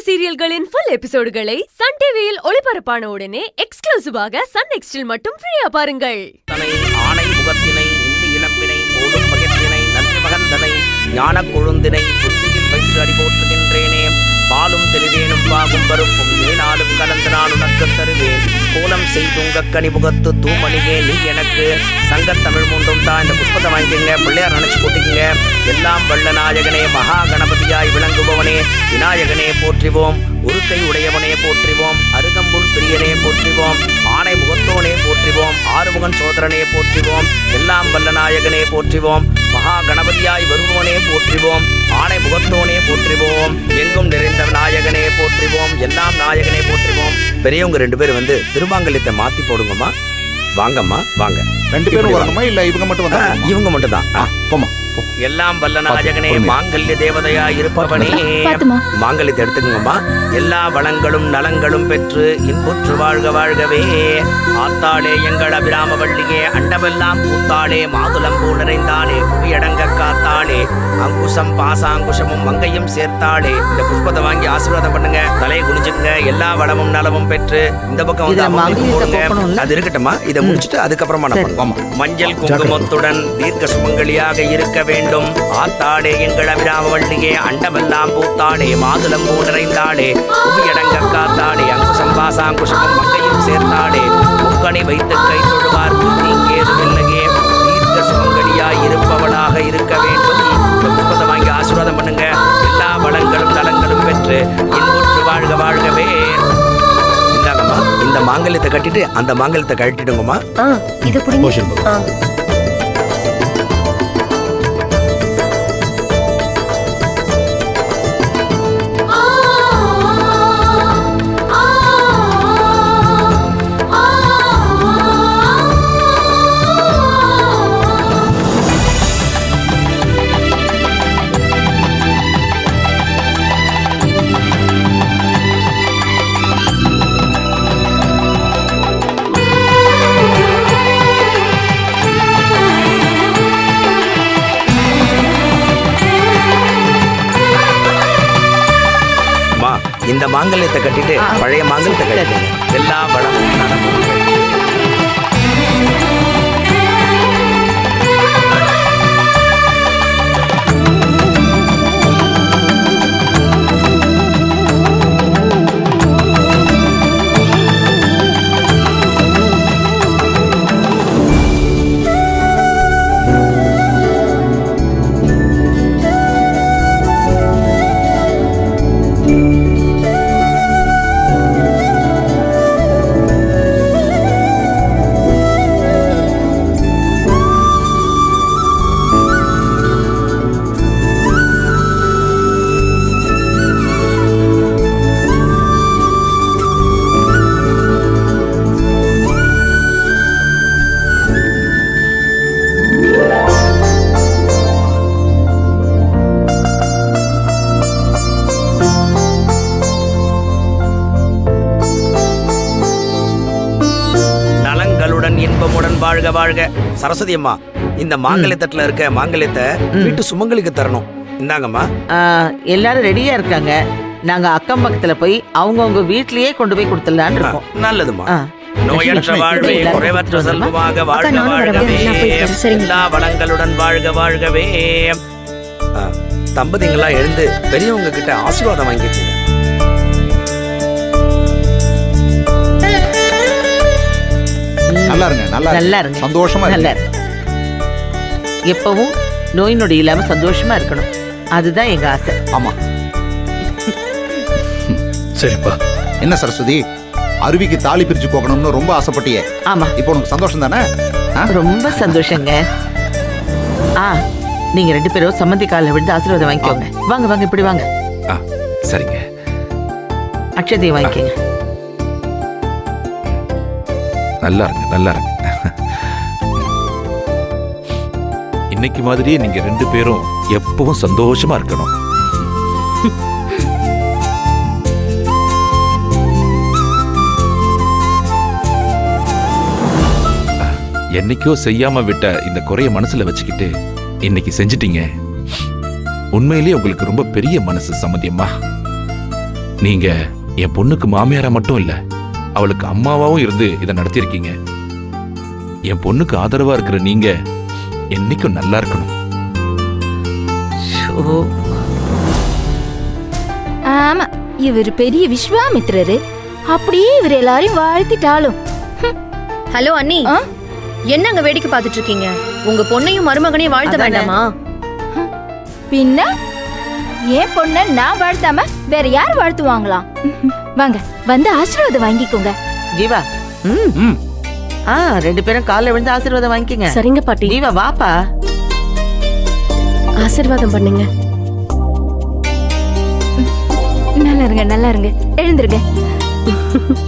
சீரியல்களின் full எபிசோடுகளை Sun டிவியில் ஒளிபரப்பான உடனே எக்ஸ்க்ளூசிவாக சன் நெக்ஸ்டில் மட்டும் ஃப்ரீயா பாருங்கள். ஆணை முகத்தினை இந்து இளம்பினை ஓடும் மகிழ்ச்சினை நன்றி மகந்தனை ஞான கொழுந்தினை புத்தியில் வைத்து அடி போற்றுகின்றேனே. பாலும் தெளிவேனும் பாகும் பருப்பும் ஏனாலும் கலந்து நான் உனக்கு தருவேன். கோலம் செய்துங்க கனிமுகத்து தூமணியே நீ எனக்கு. சங்கத்தமிழ் மூன்றும் தான் இந்த புஷ்பத்தை வாங்கிக்கங்க, பிள்ளையார் நினைச்சு கூட்டிக்கங்க. எல்லாம் வல்ல நாயகனே மகா கணபதியாய் விளங்குபவனே விநாயகனே போற்றிவோம். ஒரு கை உடையவனே போற்றிவோம். அருகம்புல் பிரியனே போற்றிவோம். ஆணை முகத்தோனே போற்றிவோம். ஆறுமுகன் சோதரனே போற்றிவோம். எல்லாம் வல்ல நாயகனே போற்றிவோம். மகா கணபதியாய் வருபவனே போற்றிவோம். ஆணை முகத்தோனே போற்றிவோம். எங்கும் நிறைந்த நாயகனே போற்றிவோம். எல்லாம் நாயகனே போற்றிவோம். பெரியவங்க 2 பேர் வந்து திருமாங்கல்யத்தை மாத்தி போடுங்கம்மா. வாங்கம்மா வாங்க. 2 பேரும் வரணுமா இல்ல இவங்க மட்டும் வந்தா? இவங்க மட்டும் தான். போமா. எல்லாம் வல்ல நாயகனே மாங்கல்ய தேவதையா இருப்பவனே மாங்கல்யத்தை எடுத்துக்கங்கம்மா. எல்லா வளங்களும் நலங்களும் பெற்று இன்புற்று வாழ்க வாழ்கவே. ஆத்தாளே எங்கள் அபிராம வள்ளியே அண்டமெல்லாம் பூத்தாளே மாதுளம்பூ நிறைந்தாளே புவியடங்க காத்தாளே அங்குசம் பாசாங்குஷமும் மங்கையும் சேர்த்தாளே. இந்த புஷ்பத்தை வாங்கி ஆசீர்வாதம் பண்ணுங்க. தலையை குனிஞ்சுங்க. எல்லா வளமும் நலமும் பெற்று இந்த பக்கம் வந்து அது இருக்கட்டுமா. இதை முடிச்சுட்டு அதுக்கப்புறமா நம்ம மஞ்சள் குங்குமத்துடன் தீர்க்க சுமங்கலியாக இருக்க வேண்டும். ஆத்தாடே எங்கள் அபிராம வள்ளியே அண்டமெல்லாம் பூத்தாடே மாதுளம்பூ நிறைந்தாடே புவியடங்க காத்தாடே அங்குசம் பாசாங்குஷமும் மங்கையும் சேர்த்தாடே முக்கணி வைத்து கை தொழுவார்க்கு தீங்கேதுமில்லையே. தீர்க்க சுமங்கலியாய் இருப்பவளாக இருக்க வேண்டும். இந்த புஷ்பத்தை வாங்கி ஆசீர்வாதம் பண்ணுங்க. எல்லா வளங்களும் நலங்களும் பெற்று இன்புற்று வாழ்க வாழ்கவே. இந்தாங்கம்மா, இந்த மாங்கல்யத்தை கட்டிட்டு அந்த மாங்கல்யத்தை கழட்டிடுங்கம்மா. இந்த மாங்கல்யத்தை கட்டிட்டு பழைய மாங்கல்யத்தை கட்டிடுங்க. எல்லா வளமும் நலமும் இன்பமுடன் வாழ்க வாழ்க. சரஸ்வதி அம்மா, இந்த மாங்கல்யத்தட்டுல இருக்க மாங்கல்யத்தை வீட்டு சுமங்கலிக்கு தரணும். இந்தாங்கம்மா. எல்லாரும் ரெடியா இருக்காங்க. நாங்க அக்கம் பக்கத்துல போய் அவங்கவுங்க வீட்லயே கொண்டு போய் கொடுத்துடலான்னு இருக்கோம். நல்லதுமா. நோயற்ற வாழ்வே குறைவற்ற செல்வமாக வாழ்க வாழ்கவே. எல்லா வளங்களுடன் வாழ்க வாழ்கவே. தம்பதிங்களா எழுந்து பெரியவங்க கிட்ட ஆசீர்வாதம் வாங்கிக்கோங்க. நல்லா இருங்க, நல்லா இருங்க, சந்தோஷமா நல்லா இருங்க. எப்பவும் நோய் நொடி இல்லாம சந்தோஷமா இருக்கணும். அதுதான் எங்க ஆசை. ஆமா. சரிப்பா. என்ன சரஸ்வதி, அருவிக்கு தாலி பிரிச்சு போகணும்னு ரொம்ப ஆசைப்பட்டியே. ஆமா. இப்போ உனக்கு சந்தோஷம் தானே? ரொம்ப சந்தோஷங்க. நீங்க 2 பேரும் சம்மந்தி காலில் விழுந்து ஆசீர்வாதம் வாங்கிக்கோங்க. வாங்க வாங்க, இப்படி வாங்க. சரிங்க. அக்ஷதையை வாங்கிக்கோங்க. நல்லா இருங்க, நல்லா இருங்க. இன்னைக்கு மாதிரியே நீங்க 2 பேரும் எப்பவும் சந்தோஷமா இருக்கணும். என்னைக்கோ செய்யாம விட்ட இந்த குறைய மனசுல வச்சுக்கிட்டு இன்னைக்கு செஞ்சிட்டீங்க. உண்மையிலேயே உங்களுக்கு ரொம்ப பெரிய மனசு சம்மந்தியம்மா. நீங்க என் பொண்ணுக்கு மாமியாரா மட்டும் இல்ல, அவளுக்கு அம்மாவாவும் இருந்து இதை நடத்தியிருக்கீங்க. என் பொண்ணுக்கு ஆதரவா இருக்கிற நீங்க என்னைக்கும் நல்லா இருக்கணும். ஆமா, இவர் பெரிய விஸ்வாமித்திரரு. அப்படியே இவர் எல்லாரையும் வாழ்த்திட்டாலும். ஹலோ அண்ணி, என்னங்க வேடிக்கை பார்த்துட்டு இருக்கீங்க? உங்க பொண்ணையும் மருமகனையும் வாழ்த்த அதானே. வேண்டாமா? பின்ன ஏன் பொண்ண நான் வாழ்த்தாம வேற யார் வாழ்த்துவாங்களாம்? வாங்க, வந்து ஆசீர்வாதம் வாங்கிக்கோங்க. ஜீவா, ரெண்டு பேரும் காலைல விழுந்து ஆசீர்வாதம் வாங்கிக்கங்க. சரிங்க பாட்டி, ஜீவா வாப்பா. ஆசீர்வாதம் பண்ணுங்க. நல்லா இருங்க, நல்லா இருங்க. எழுந்துருங்க.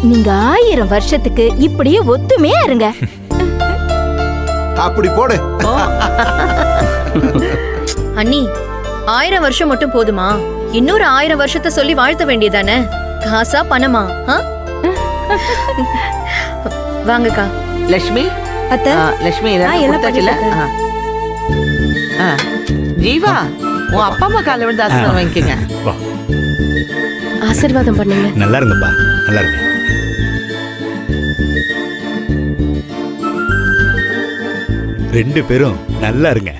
நீங்க 1000 வருஷத்துக்கு இப்படியே ஒத்துமையா இருங்க. அப்படி போடு. அண்ணி, 1000 வருஷம் மட்டும் போதுமா? இன்னொரு 1000 வருஷத்தை சொல்லி வாழ்த்த வேண்டியதானே? காசா பணமா? வாங்கக்கா. லட்சுமி, அத்தை, லட்சுமி எல்லாம் கொடுத்தாச்சுல? ஜீவா, உன் அப்பா அம்மா காலைல விழுந்து ஆசீர்வாதம் வாங்கிக்கங்க. ஆசீர்வாதம் பண்ணுங்க. நல்லா இருங்கப்பா, நல்லா இருங்க. ரெண்டு பேரும் நல்லா இருங்க.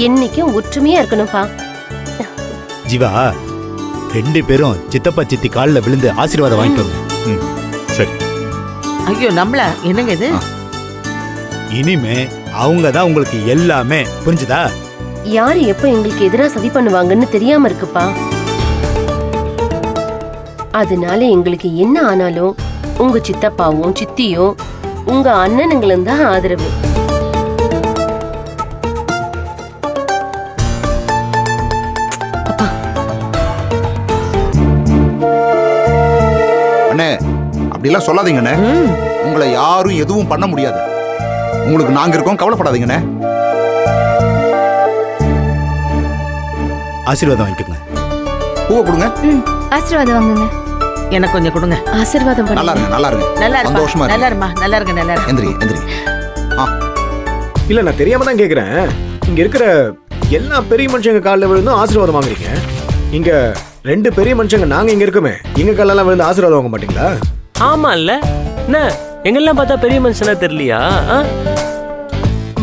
என்னைக்கும் ஒற்றுமையா இருக்கணும்ப்பா. ஜீவா, ரெண்டு பேரும் சித்தப்பா சித்தி காலில் விழுந்து ஆசீர்வாதம் வாங்கிக்கோங்க. சரி. ஐயோ நம்மள என்னங்க இது? இனிமே அவங்க தான் உங்களுக்கு எல்லாமே, புரிஞ்சுதா? யாரு எப்ப எங்களுக்கு எதிரா சதி பண்ணுவாங்கன்னு தெரியாம இருக்குப்பா. அதனால எங்களுக்கு என்ன ஆனாலும் உங்க சித்தப்பாவும் சித்தியும் உங்க அண்ணனுங்களும் தான் ஆதரவு. அண்ணே, அப்படிலாம் சொல்லாதீங்கண்ணே. உங்களை யாரும் எதுவும் பண்ண முடியாது. உங்களுக்கு நாங்க இருக்கோம், கவலைப்படாதீங்கண்ணே. ஆசீர்வாதம் வாங்கிக்கோங்க. பூவை கொடுங்க. ஆசீர்வாதம் வாங்குங்க. எனக்கு கொஞ்சம் கொடுங்க. ஆசீர்வாதம் நல்லா பண்ணுங்க. இருங்க, நல்லா இருங்க. நல்லா இருப்பா, சந்தோஷமா நல்லா இருங்க. இருமா, நல்லா இருங்க, நல்லா இருங்க. எந்திரி எந்திரி. இல்ல, நான் தெரியாம தான் கேக்குறேன். இங்க இருக்கிற எல்லா பெரிய மனுஷங்க காலில் விழுந்தும் ஆசீர்வாதம் வாங்குறீங்க. இங்க ரெண்டு பெரிய மனுஷங்க நாங்க இங்க இருக்கோமே, எங்க காலெல்லாம் விழுந்து ஆசீர்வாதம் வாங்க மாட்டீங்களா? ஆமா இல்ல என்ன, எங்கெல்லாம் பார்த்தா பெரிய மனுஷனா தெரியலையா?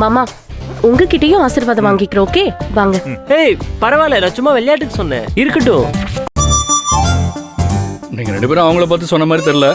மாமா, உங்ககிட்டயும் ஆசீர்வாதம் வாங்கிக்கிறோம். ஓகே வாங்க. ஏய் பரவாயில்ல, நான் சும்மா விளையாட்டுக்கு சொன்னேன். இருக்கட்டும். நீங்க ரெண்டு பேரும் அவங்கள பார்த்து சொன்ன மாதிரி தெரியல.